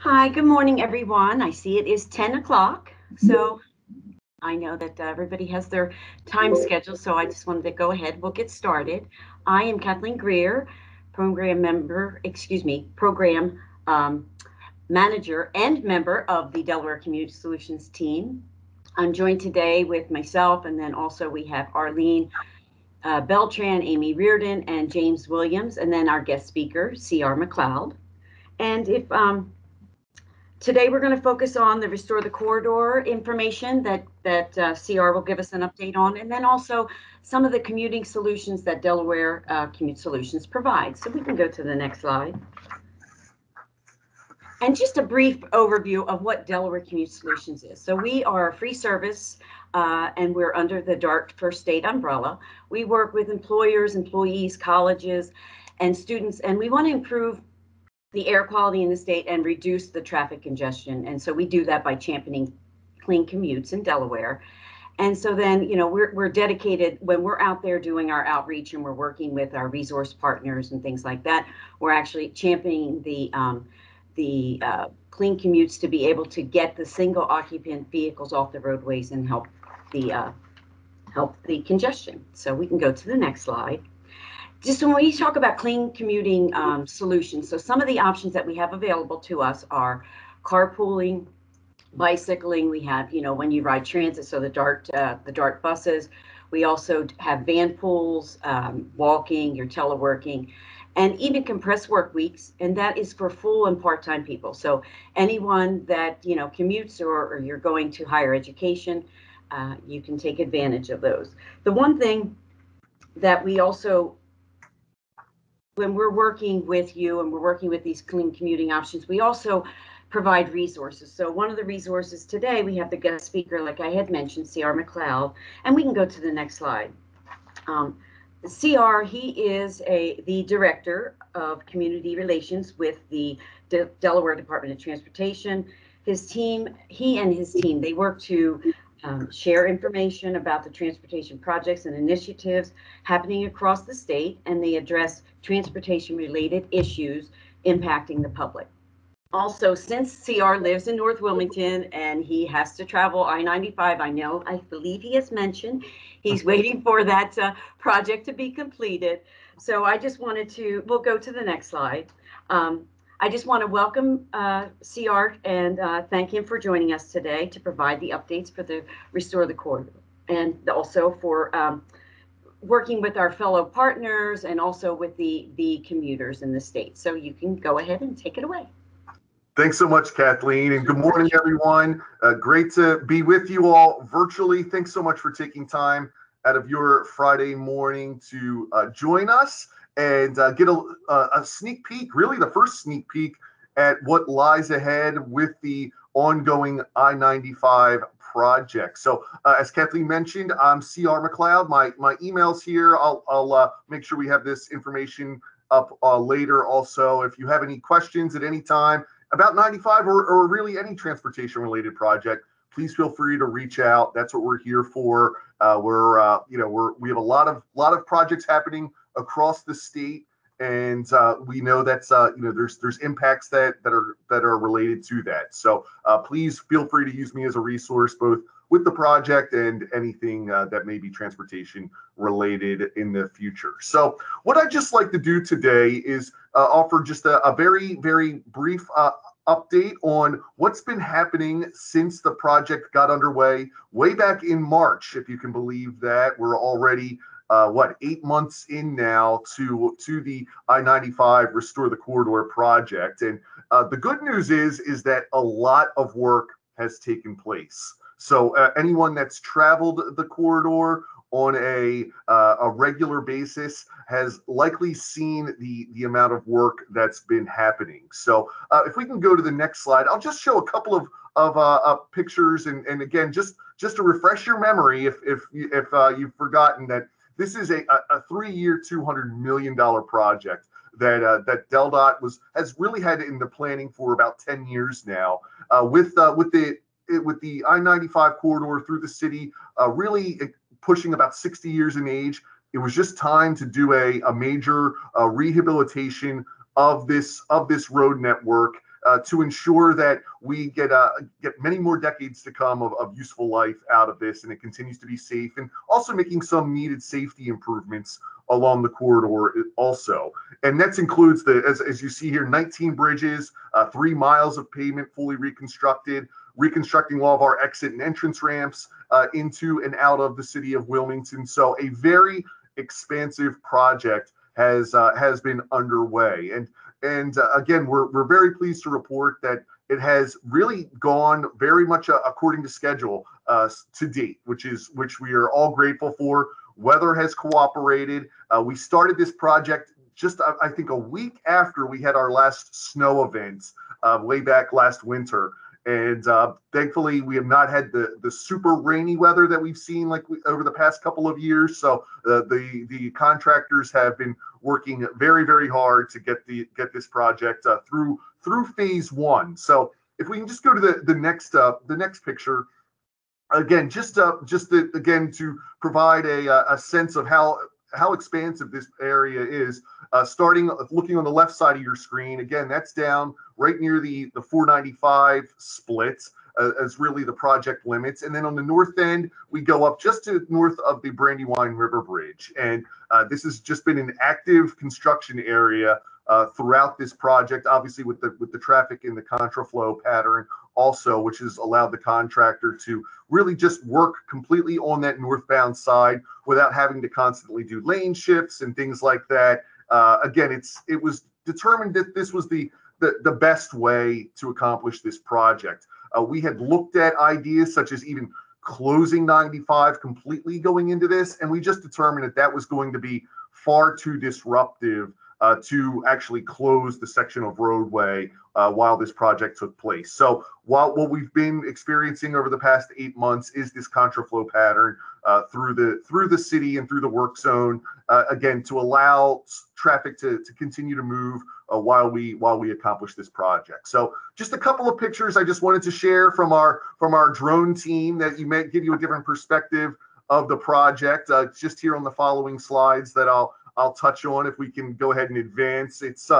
Hi, good morning, everyone. I see it is 10 o'clock, so I know that everybody has their time schedule, so I just wanted to go ahead. We'll get started. I am Kathleen Greer, program manager and member of the Delaware Community Solutions team. I'm joined today with myself, and then also we have Arlene Beltran, Amy Reardon, and James Williams, and then our guest speaker, C.R. McLeod. And if Today, we're going to focus on the Restore the Corridor information that CR will give us an update on, and then also some of the commuting solutions that Delaware Commute Solutions provides. So we can go to the next slide. And just a brief overview of what Delaware Commute Solutions is. So we are a free service, and we're under the DART First State umbrella. We work with employers, employees, colleges, and students, and we want to improve the air quality in the state and reduce the traffic congestion. And so we do that by championing clean commutes in Delaware. And so then, we're dedicated when we're out there doing our outreach and we're working with our resource partners and things like that. We're actually championing the clean commutes to be able to get the single occupant vehicles off the roadways and help the congestion. So we can go to the next slide. Just when we talk about clean commuting solutions, so some of the options that we have available to us are carpooling, bicycling. We have, when you ride transit, so the DART buses. We also have van pools, walking, your teleworking, and even compressed work weeks, and that is for full and part-time people. So anyone that commutes or you're going to higher education, you can take advantage of those. The one thing that we also, when we're working with you and we're working with these clean commuting options, we also provide resources. So one of the resources today, we have the guest speaker, like I had mentioned, C.R. McLeod, and we can go to the next slide. CR, he is the director of community relations with the Delaware Department of Transportation. He and his team, they work to share information about the transportation projects and initiatives happening across the state, and they address transportation-related issues impacting the public. Also, since CR lives in North Wilmington and he has to travel I-95, I believe he has mentioned he's waiting for that project to be completed. So I just wanted to, we'll go to the next slide. I just want to welcome CR and thank him for joining us today to provide the updates for the Restore the Corridor, and also for working with our fellow partners and also with the commuters in the state. So you can go ahead and take it away. Thanks so much, Kathleen, and good morning, everyone. Great to be with you all virtually. Thanks so much for taking time out of your Friday morning to join us and get a sneak peek, really the first sneak peek at what lies ahead with the ongoing I-95 project. So as Kathleen mentioned, I'm C.R. McLeod. My email's here. I'll make sure we have this information up later also. If you have any questions at any time about 95 or really any transportation related project, please feel free to reach out. That's what we're here for. We have a lot of projects happening across the state, and we know that's there's impacts that are related to that. So please feel free to use me as a resource, both with the project and anything that may be transportation related in the future. So what I'd just like to do today is offer just a very, very brief update on what's been happening since the project got underway way back in March, if you can believe that. We're already 8 months in now to the I-95 Restore the Corridor project. And the good news is that a lot of work has taken place. So anyone that's traveled the corridor on a regular basis has likely seen the amount of work that's been happening. So if we can go to the next slide, I'll just show a couple of pictures, and again, just to refresh your memory, if you've forgotten that this is a 3-year, $200 million project that DelDOT has really had in the planning for about 10 years now, with the I-95 corridor through the city really pushing about 60 years in age. It was just time to do a major rehabilitation of this road network to ensure that we get many more decades to come of useful life out of this, and it continues to be safe, and also making some needed safety improvements along the corridor also. And that includes as you see here, 19 bridges, 3 miles of pavement fully reconstructed, reconstructing all of our exit and entrance ramps into and out of the city of Wilmington. So a very expansive project has been underway. And again, we're very pleased to report that it has really gone very much according to schedule to date, which we are all grateful for. Weather has cooperated. We started this project just, I think, a week after we had our last snow event way back last winter. And thankfully, we have not had the super rainy weather that we've seen over the past couple of years. So the contractors have been working very, very hard to get this project through phase 1. So if we can just go to the next picture. Again, again to provide a sense of how expansive this area is. Starting looking on the left side of your screen, again, that's down right near the 495 split as really the project limits. And then on the north end, we go up just to north of the Brandywine River Bridge. And this has just been an active construction area throughout this project, obviously with the traffic in the contraflow pattern also, which has allowed the contractor to really just work completely on that northbound side without having to constantly do lane shifts and things like that. Again, it was determined that this was the best way to accomplish this project. We had looked at ideas such as even closing 95 completely going into this, and we just determined that was going to be far too disruptive to actually close the section of roadway while this project took place. So while what we've been experiencing over the past 8 months is this contraflow pattern through the city and through the work zone, again, to allow traffic to continue to move while we accomplish this project. So just a couple of pictures I just wanted to share from our drone team that you may give you a different perspective of the project. Just here on the following slides that I'll touch on if we can go ahead and advance. It's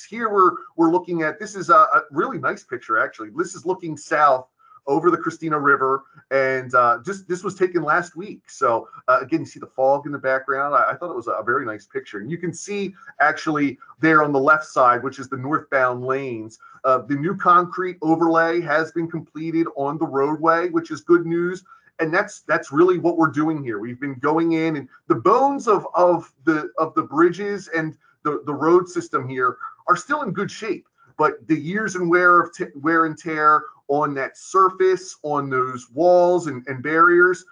here we're looking at, this is a really nice picture actually. This is looking south over the Christina River, and this was taken last week. So again, you see the fog in the background. I thought it was a very nice picture. And you can see actually there on the left side, which is the northbound lanes, the new concrete overlay has been completed on the roadway, which is good news. And that's really what we're doing here. We've been going in, and the bones of the bridges and the road system here are still in good shape. But the years and wear and tear on that surface, on those walls and barriers,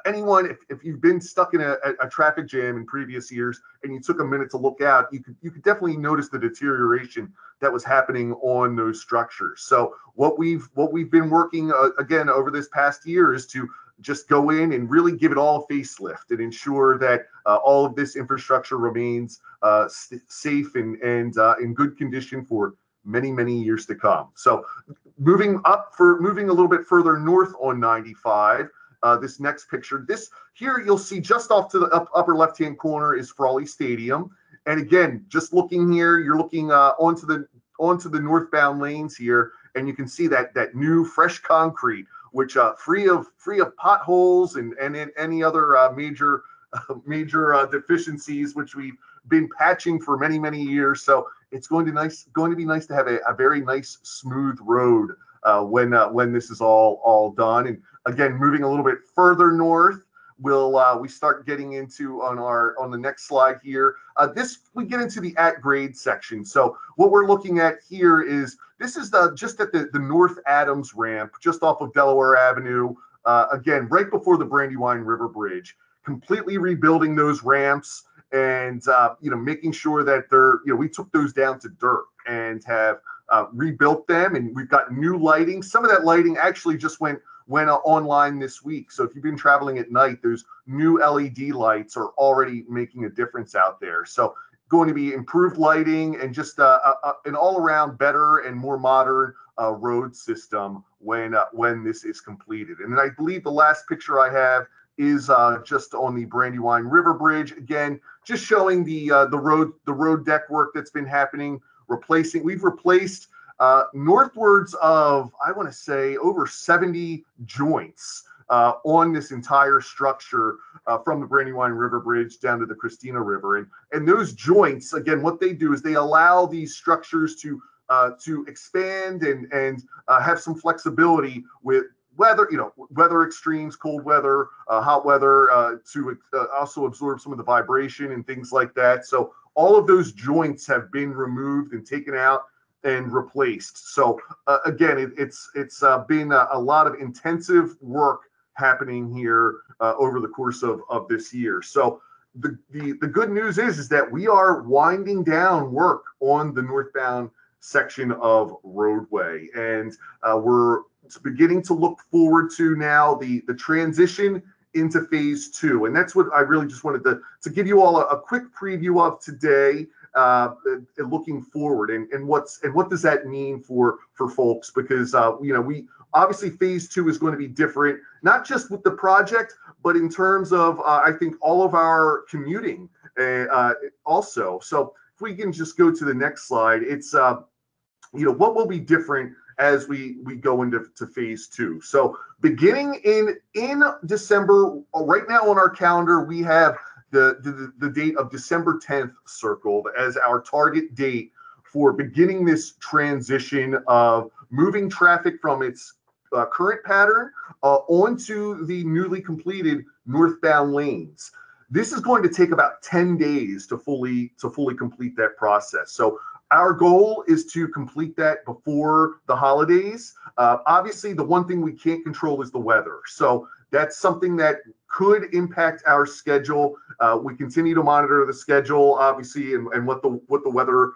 anyone, if you've been stuck in a traffic jam in previous years and you took a minute to look out, you could definitely notice the deterioration that was happening on those structures. So what we've been working again over this past year is to just go in and really give it all a facelift and ensure that all of this infrastructure remains safe and in good condition for many, many years to come. So moving a little bit further north on 95, this next picture, here you'll see just off to the upper left-hand corner is Frawley Stadium. And again, just looking here, you're looking onto the northbound lanes here, and you can see that new fresh concrete, which free of potholes and any other major deficiencies, which we've been patching for many, many years. So it's going to be nice to have a very nice smooth road when this is all done. And again, moving a little bit further north, we start getting into on the next slide here. We get into the at grade section. So what we're looking at here is this is just at the North Adams ramp, just off of Delaware Avenue. Again, right before the Brandywine River Bridge, completely rebuilding those ramps and making sure that we took those down to dirt and have rebuilt them, and we've got new lighting. Some of that lighting actually just went online this week. So if you've been traveling at night, those new LED lights are already making a difference out there. So going to be improved lighting and just an all-around better and more modern road system when this is completed. And then I believe the last picture I have is just on the Brandywine River Bridge. Again, just showing the road deck work that's been happening. We've replaced northwards of, I want to say, over 70 joints on this entire structure from the Brandywine River Bridge down to the Christina River. And those joints, again, what they do is they allow these structures to expand and have some flexibility with weather, weather extremes, cold weather, hot weather, to also absorb some of the vibration and things like that. So all of those joints have been removed and taken out and replaced. So again, it's been a lot of intensive work happening here over the course of this year. So the good news is that we are winding down work on the northbound section of roadway, and we're beginning to look forward to now the transition into phase 2. And that's what I really just wanted to give you all a quick preview of today, looking forward, and what does that mean for folks, because we obviously phase 2 is going to be different, not just with the project, but in terms of I think all of our commuting also. So if we can just go to the next slide, it's what will be different as we go into phase 2. So beginning in December, right now on our calendar, we have the date of December 10th circled as our target date for beginning this transition of moving traffic from its current pattern onto the newly completed northbound lanes. This is going to take about 10 days to fully complete that process. So our goal is to complete that before the holidays. Obviously, the one thing we can't control is the weather. So that's something that could impact our schedule. We continue to monitor the schedule, obviously, and what the weather,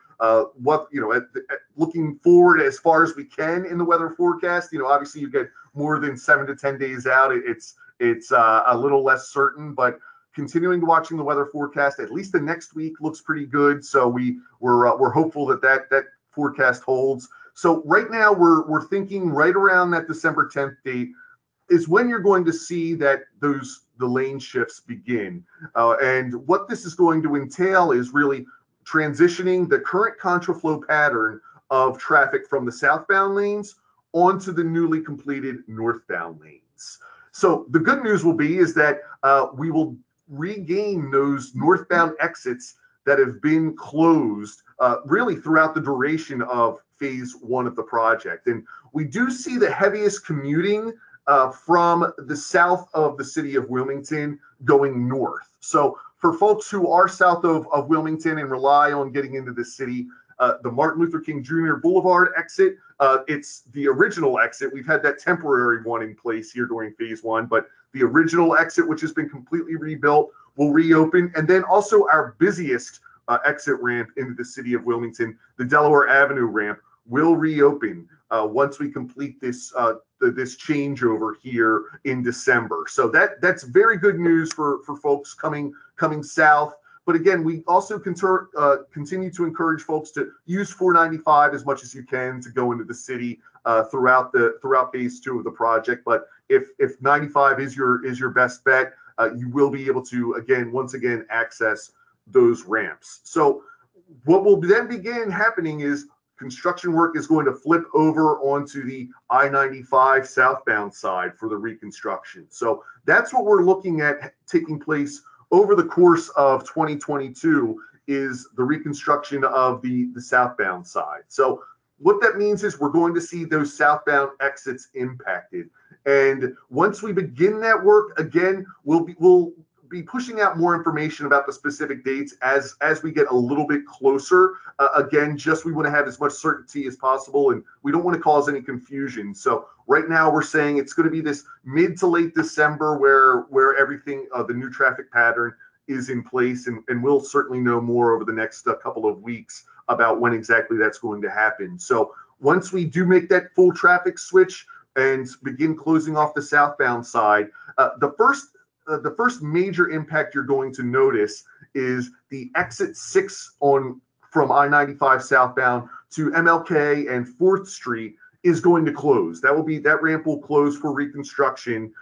looking forward as far as we can in the weather forecast. Obviously, you get more than 7 to 10 days out. It's a little less certain, but continuing to watching the weather forecast, at least the next week looks pretty good. So we're hopeful that forecast holds. So right now we're thinking right around that December 10th date is when you're going to see that the lane shifts begin. And what this is going to entail is really transitioning the current contraflow pattern of traffic from the southbound lanes onto the newly completed northbound lanes. So the good news will be is that we will regain those northbound exits that have been closed really throughout the duration of phase 1 of the project. And we do see the heaviest commuting from the south of the city of Wilmington going north. So for folks who are south of Wilmington and rely on getting into the city, the Martin Luther King Jr. Boulevard exit, it's the original exit. We've had that temporary one in place here during phase 1, but the original exit, which has been completely rebuilt, will reopen. And then also our busiest exit ramp into the city of Wilmington, the Delaware Avenue ramp, will reopen once we complete this changeover here in December. So that's very good news for folks coming south. But again, we also continue to encourage folks to use 495 as much as you can to go into the city throughout phase 2 of the project. But if 95 is your best bet, you will be able to once again access those ramps. So what will then begin happening is construction work is going to flip over onto the I-95 southbound side for the reconstruction. So that's what we're looking at taking place over the course of 2022 is the reconstruction of the southbound side. So what that means is we're going to see those southbound exits impacted. And once we begin that work, again, we'll be pushing out more information about the specific dates as we get a little bit closer. Again, we want to have as much certainty as possible, and we don't want to cause any confusion. So right now we're saying it's going to be this mid to late December where everything, the new traffic pattern is in place, and we'll certainly know more over the next couple of weeks about when exactly that's going to happen. So once we do make that full traffic switch and begin closing off the southbound side, the first major impact you're going to notice is the exit 6 from I-95 southbound to MLK and 4th Street is going to close. That ramp will close for reconstruction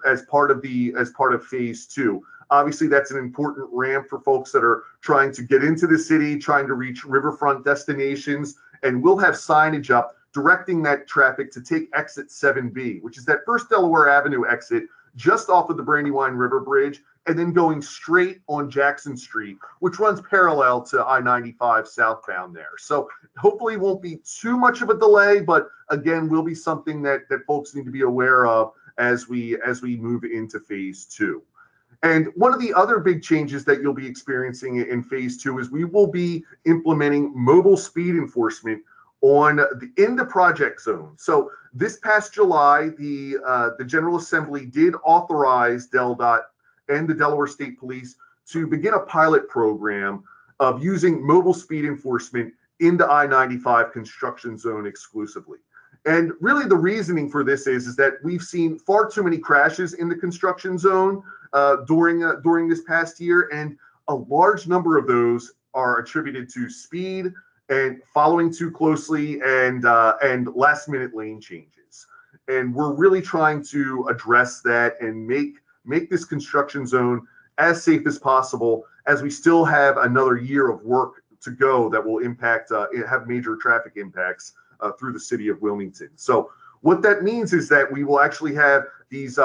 as part of phase 2. Obviously, that's an important ramp for folks that are trying to get into the city, trying to reach riverfront destinations, and we'll have signage up directing that traffic to take exit 7B, which is that first Delaware Avenue exit just off of the Brandywine River Bridge, and then going straight on Jackson Street, which runs parallel to I-95 southbound there. So hopefully it won't be too much of a delay, but again, will be something that folks need to be aware of as we move into phase 2. And one of the other big changes that you'll be experiencing in phase 2 is we will be implementing mobile speed enforcement in the project zone. So this past July, the General Assembly did authorize DelDOT and the Delaware State Police to begin a pilot program of using mobile speed enforcement in the I-95 construction zone exclusively. And really the reasoning for this is that we've seen far too many crashes in the construction zone during this past year, and a large number of those are attributed to speed and following too closely and last minute lane changes. And we're really trying to address that and make this construction zone as safe as possible, as we still have another year of work to go that will have major traffic impacts through the city of Wilmington. So what that means is that we will actually have these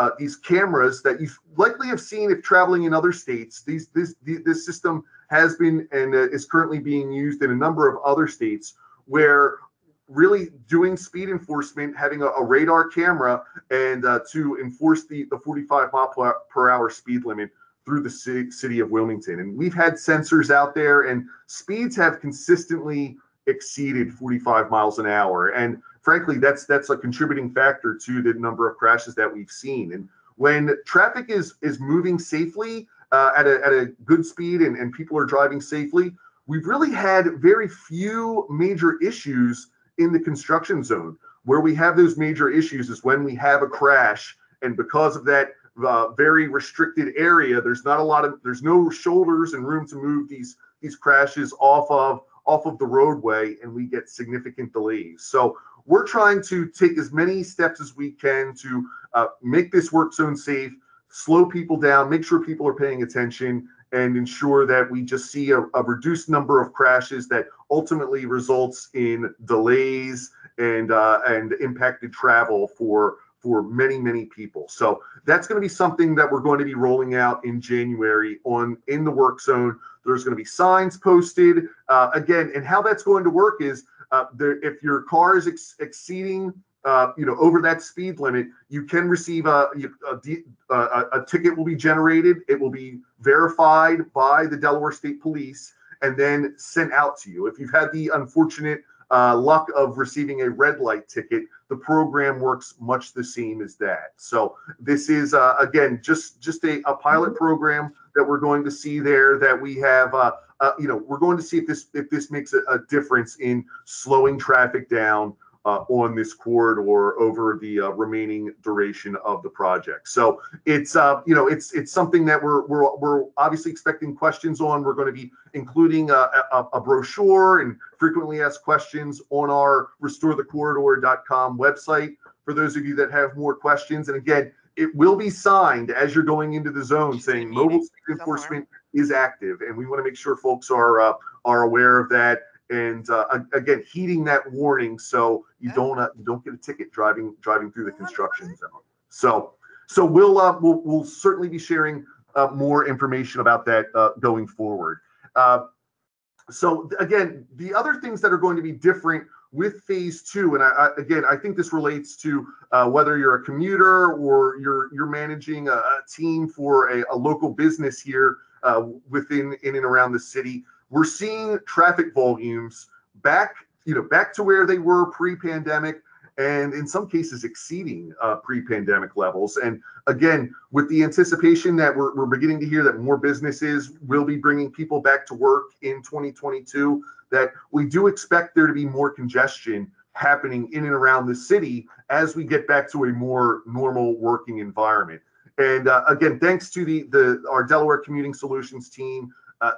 cameras that you likely have seen if traveling in other states. This system has been and is currently being used in a number of other states, where really doing speed enforcement, having a radar camera, and to enforce the 45 mile per hour speed limit through the city of Wilmington. And we've had sensors out there, and speeds have consistently exceeded 45 miles an hour. And frankly, that's a contributing factor to the number of crashes that we've seen. And when traffic is moving safely at a good speed and people are driving safely, we've really had very few major issues in the construction zone. Where we have those major issues is when we have a crash, and because of that very restricted area, there's no shoulders and room to move these crashes off of the roadway, and we get significant delays. So we're trying to take as many steps as we can to make this work zone safe, slow people down, make sure people are paying attention, and ensure that we just see a reduced number of crashes that ultimately results in delays and impacted travel for many people. So that's going to be something that we're going to be rolling out in January in the work zone. There's going to be signs posted again, and how that's going to work is if your car is exceeding over that speed limit, you can receive a ticket will be generated. It will be verified by the Delaware State Police and then sent out to you. If you've had the unfortunate luck of receiving a red light ticket, the program works much the same as that. So this is again just a pilot program that we're going to see there, that we have we're going to see if this makes a difference in slowing traffic down on this corridor over the remaining duration of the project. So it's it's something that we're obviously expecting questions on. We're going to be including a brochure and frequently asked questions on our restorethecorridor.com website for those of you that have more questions. And again, it will be signed as you're going into the zone saying mobile speed enforcement is active, and we want to make sure folks are aware of that. And again, heeding that warning so you don't get a ticket driving through the construction zone. So we'll certainly be sharing more information about that going forward. So again, the other things that are going to be different with phase 2, and I think this relates to whether you're a commuter or you're managing a team for a local business here within in and around the city. We're seeing traffic volumes back to where they were pre-pandemic, and in some cases exceeding pre-pandemic levels. And again, with the anticipation that we're beginning to hear that more businesses will be bringing people back to work in 2022, that we do expect there to be more congestion happening in and around the city as we get back to a more normal working environment. And again, thanks to our Delaware Commuting Solutions team.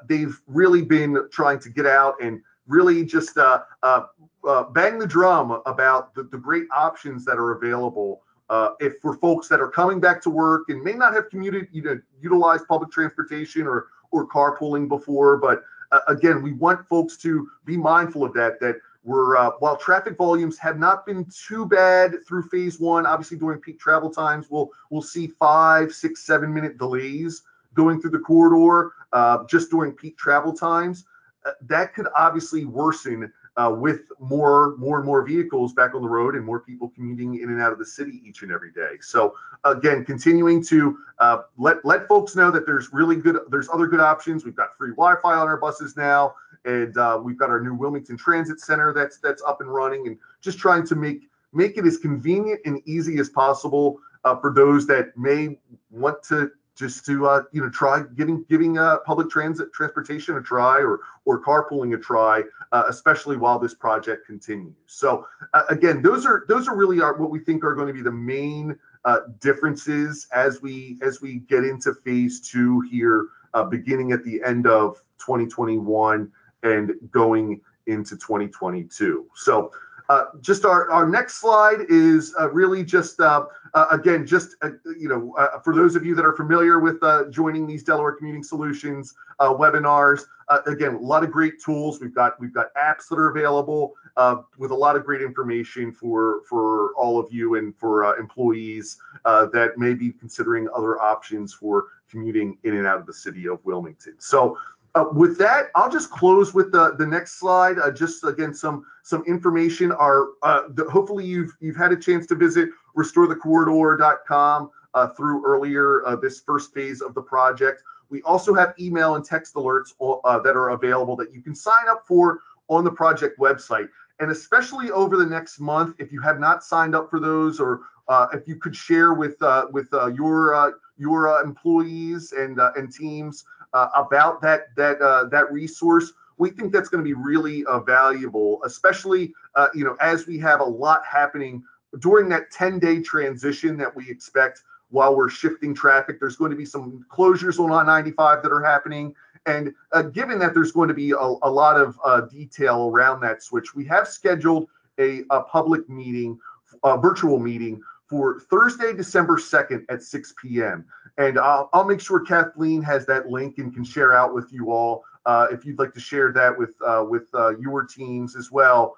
They've really been trying to get out and really just bang the drum about the great options that are available for folks that are coming back to work and may not have utilized public transportation or carpooling before. But again, we want folks to be mindful of that while traffic volumes have not been too bad through phase one, obviously during peak travel times, we'll see 5, 6, 7 minute delays going through the corridor just during peak travel times. That could obviously worsen with more and more vehicles back on the road and more people commuting in and out of the city each and every day. So again, continuing to let folks know that there's other good options. We've got free Wi-Fi on our buses now, and we've got our new Wilmington Transit Center that's up and running, and just trying to make it as convenient and easy as possible for those that may want to try giving public transportation a try, or carpooling a try, especially while this project continues. So again, those are really what we think are going to be the main differences as we get into phase two here, beginning at the end of 2021 and going into 2022. So just our next slide is really just again, for those of you that are familiar with joining these Delaware Commuting Solutions webinars, again, a lot of great tools. We've got apps that are available with a lot of great information for all of you and for employees that may be considering other options for commuting in and out of the city of Wilmington. So with that, I'll just close with the next slide. Just again, some information. Hopefully you've had a chance to visit restorethecorridor.com through earlier this first phase of the project. We also have email and text alerts that are available that you can sign up for on the project website. And especially over the next month, if you have not signed up for those, or if you could share with your employees and teams about that resource, we think that's going to be really valuable, especially as we have a lot happening during that 10-day transition that we expect while we're shifting traffic. There's going to be some closures on I-95 that are happening, and given that there's going to be a lot of detail around that switch, we have scheduled a public meeting, a virtual meeting, for Thursday, December 2nd at 6 p.m. And I'll make sure Kathleen has that link and can share out with you all if you'd like to share that with your teams as well.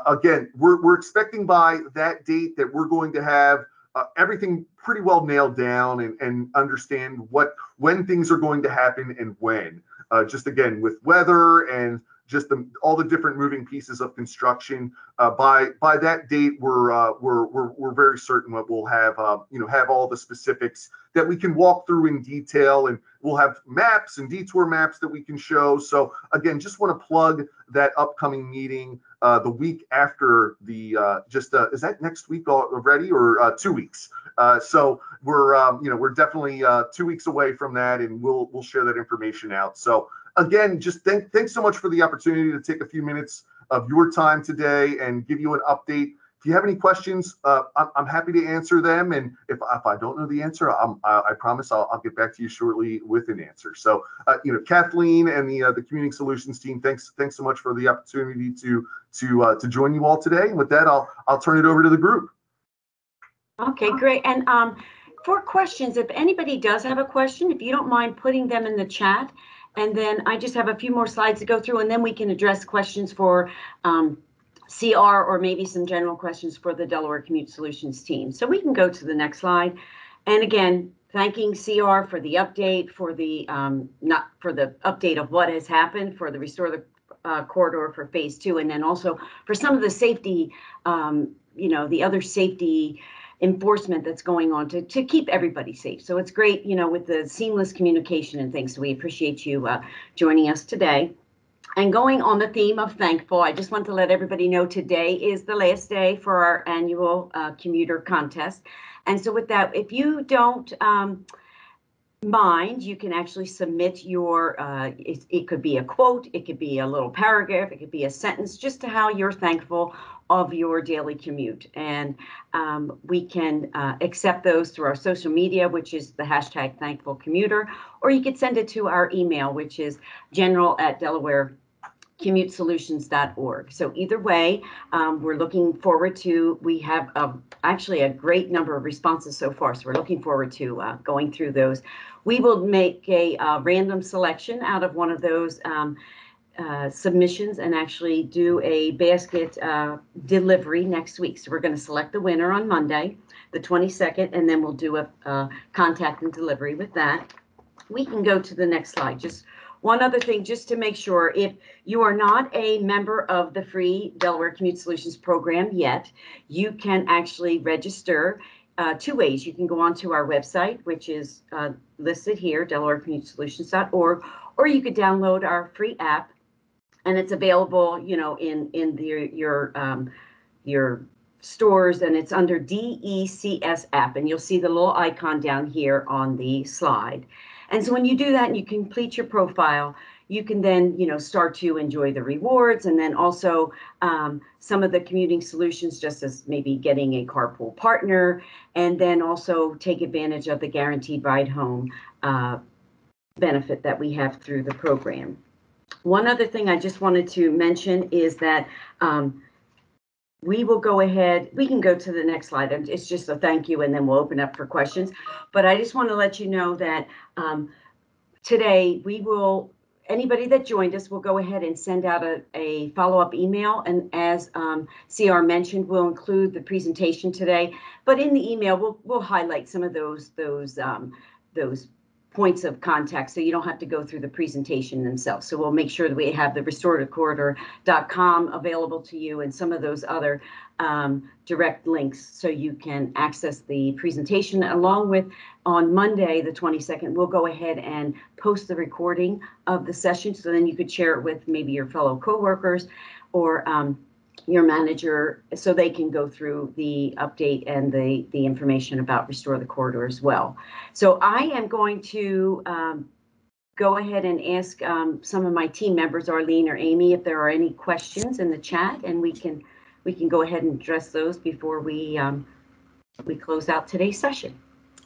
Again, we're expecting by that date that we're going to have everything pretty well nailed down and understand when things are going to happen and when. Just again, with weather and just all the different moving pieces of construction. By that date, we're very certain that we'll have have all the specifics that we can walk through in detail, and we'll have maps and detour maps that we can show. So again, just want to plug that upcoming meeting the week after the is that next week already, or 2 weeks? So we're definitely 2 weeks away from that, and we'll share that information out. So again, just thanks so much for the opportunity to take a few minutes of your time today and give you an update. If you have any questions, I'm happy to answer them. And if I don't know the answer, I promise I'll get back to you shortly with an answer. So, Kathleen and the Commuting Solutions team, thanks so much for the opportunity to join you all today. And with that, I'll turn it over to the group. Okay, great. And for questions, if anybody does have a question, if you don't mind putting them in the chat. And then I just have a few more slides to go through, and then we can address questions for CR, or maybe some general questions for the Delaware Commute Solutions team. So we can go to the next slide. And again, thanking CR for the update, for the update of what has happened for the Restore the Corridor for phase 2, and then also for some of the safety, the other safety enforcement that's going on to keep everybody safe. So it's great, with the seamless communication and things. So we appreciate you joining us today. And going on the theme of thankful, I just want to let everybody know today is the last day for our annual commuter contest. And so with that, if you don't mind, you can actually submit your, it could be a quote, it could be a little paragraph, it could be a sentence, just to how you're thankful of your daily commute. And we can accept those through our social media, which is the hashtag #ThankfulCommuter, or you could send it to our email, which is general@DelawareCommuteSolutions.org. So either way, we're looking forward to, we have actually a great number of responses so far, so we're looking forward to going through those. We will make a random selection out of one of those submissions and actually do a basket delivery next week. So we're going to select the winner on Monday, the 22nd, and then we'll do a contact and delivery with that. We can go to the next slide. Just one other thing, just to make sure, if you are not a member of the free Delaware Commute Solutions program yet, you can actually register two ways. You can go onto our website, which is listed here, DelawareCommuteSolutions.org, or you could download our free app, and it's available, you know, in your stores, and it's under DECS app, and you'll see the little icon down here on the slide. And so when you do that and you complete your profile, you can then, you know, start to enjoy the rewards, and then also some of the commuting solutions, just as maybe getting a carpool partner, and then also take advantage of the guaranteed ride home benefit that we have through the program. One other thing I just wanted to mention is that we will go ahead, we can go to the next slide. It's just a thank you, and then we'll open up for questions. But I just want to let you know that today we will, anybody that joined us will go ahead and send out a follow-up email. And as CR mentioned, we'll include the presentation today. But in the email, we'll highlight some of those points of contact, so you don't have to go through the presentation themselves. So we'll make sure that we have the restorativcorridor.com available to you, and some of those other direct links, so you can access the presentation. Along with, on Monday the 22nd, we'll go ahead and post the recording of the session, so then you could share it with maybe your fellow coworkers or your manager, so they can go through the update and the information about Restore the Corridor as well. So I am going to go ahead and ask some of my team members, Arlene or Amy, if there are any questions in the chat, and we can go ahead and address those before we close out today's session.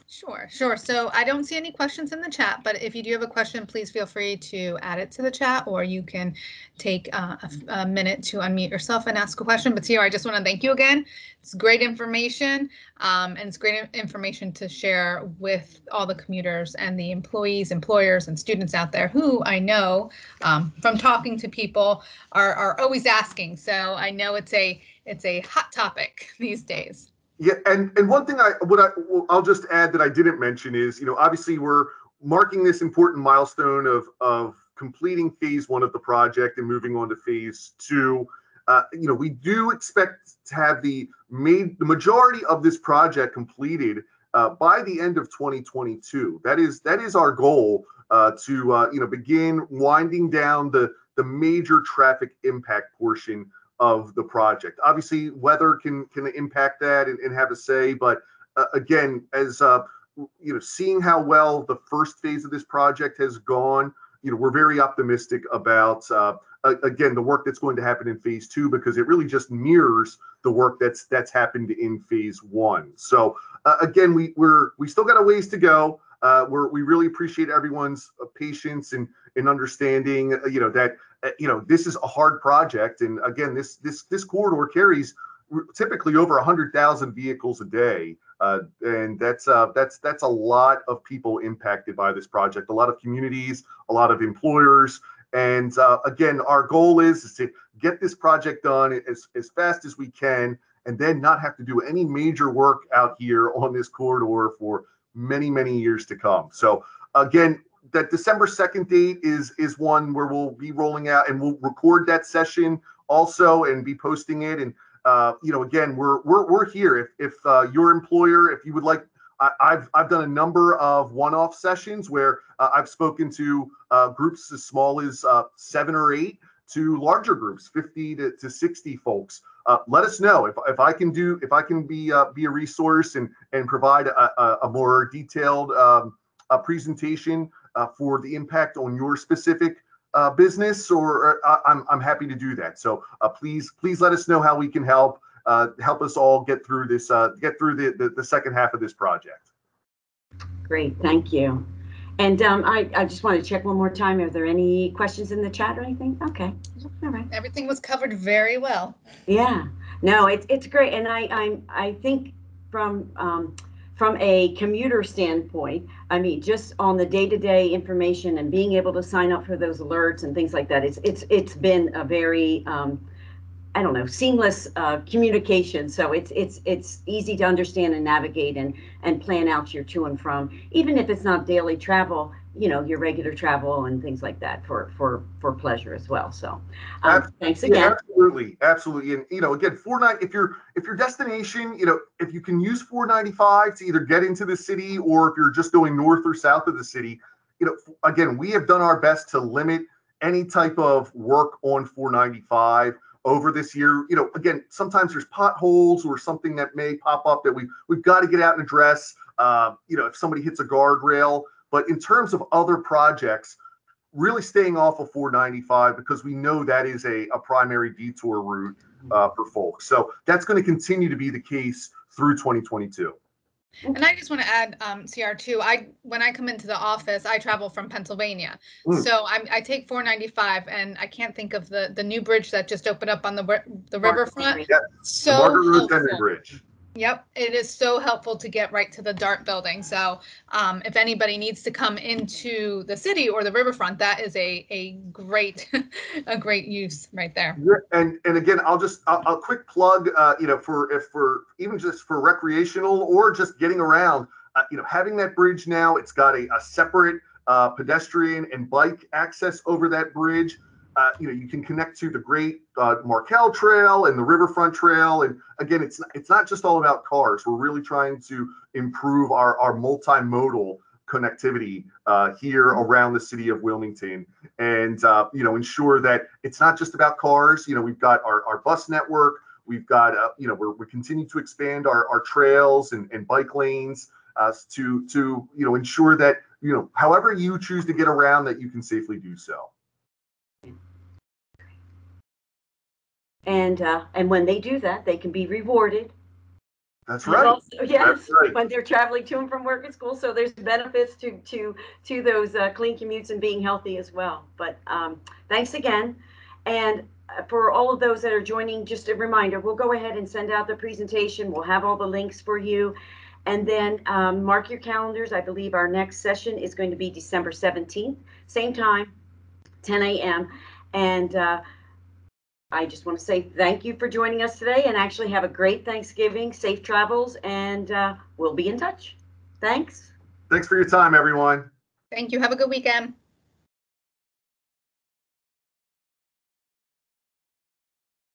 Sure. So I don't see any questions in the chat, but if you do have a question, please feel free to add it to the chat, or you can take a minute to unmute yourself and ask a question. But Sierra, I just want to thank you again. It's great information, and it's great information to share with all the commuters and the employees, employers, and students out there who I know from talking to people are always asking. So I know it's a hot topic these days. Yeah, and one thing I'll just add that I didn't mention is, you know, obviously we're marking this important milestone of completing phase 1 of the project and moving on to phase 2. You know, we do expect to have the majority of this project completed by the end of 2022. That is our goal, to you know, begin winding down the major traffic impact portion of the project. Obviously, weather can impact that and have a say, but again, as you know, seeing how well the first phase of this project has gone, you know, we're very optimistic about again, the work that's going to happen in phase 2, because it really just mirrors the work that's happened in phase 1. So again, we still got a ways to go. We really appreciate everyone's patience and understanding, you know, that you know, this is a hard project, and again, this corridor carries typically over 100,000 vehicles a day, and that's a lot of people impacted by this project. A lot of communities, a lot of employers, and again, our goal is to get this project done as fast as we can, and then not have to do any major work out here on this corridor for many years to come. So again, that December 2nd date is one where we'll be rolling out, and we'll record that session also and be posting it. And you know, again, we're here. If your employer, if you would like, I've done a number of one-off sessions where I've spoken to groups as small as 7 or 8 to larger groups, 50 to 60 folks. Let us know if I can be a resource and provide a more detailed presentation for the impact on your specific business, or I'm happy to do that. So please let us know how we can help us all get through this, get through the second half of this project. Great, thank you. And I just want to check one more time. Are there any questions in the chat or anything? Okay, all right. Everything was covered very well. Yeah, no, it's great, and I think from from a commuter standpoint, I mean, just on the day-to-day information and being able to sign up for those alerts and things like that, it's been a very I don't know, seamless communication. So it's easy to understand and navigate and plan out your to and from, even if it's not daily travel, you know, your regular travel and things like that for pleasure as well. So thanks again. Yeah, absolutely, absolutely. And you know, again, if your destination, you know, if you can use 495 to either get into the city or if you're just going north or south of the city, you know, again, we have done our best to limit any type of work on 495 over this year. You know, again, sometimes there's potholes or something that may pop up that we've got to get out and address. You know, if somebody hits a guardrail. But in terms of other projects, really staying off of 495 because we know that is a primary detour route for folks. So that's going to continue to be the case through 2022. And I just want to add, CR2, when I come into the office, I travel from Pennsylvania. So I take 495 and I can't think of the new bridge that just opened up on the riverfront. Yeah, So the Margaret Rose Henry Bridge. Yep, it is so helpful to get right to the DART building. So if anybody needs to come into the city or the riverfront, that is a great a great use right there. And again, I'll quick plug, you know, for even just for recreational or just getting around, you know, having that bridge now, it's got a separate pedestrian and bike access over that bridge. You know, you can connect to the great Markel Trail and the Riverfront Trail. And again, it's not just all about cars. We're really trying to improve our multimodal connectivity here around the city of Wilmington, and you know, ensure that it's not just about cars. You know, we've got our bus network. We've got you know, we continue to expand our trails and bike lanes to you know, ensure that, you know, however you choose to get around, that you can safely do so. And when they do that, they can be rewarded. That's right. Also, yes, that's right. When they're traveling to and from work and school, so there's benefits to those clean commutes and being healthy as well. But thanks again, and for all of those that are joining, just a reminder: we'll go ahead and send out the presentation. We'll have all the links for you, and then mark your calendars. I believe our next session is going to be December 17th, same time, 10 a.m. And I just want to say thank you for joining us today, and actually have a great Thanksgiving, safe travels, and we'll be in touch. Thanks. Thanks for your time, everyone. Thank you. Have a good weekend.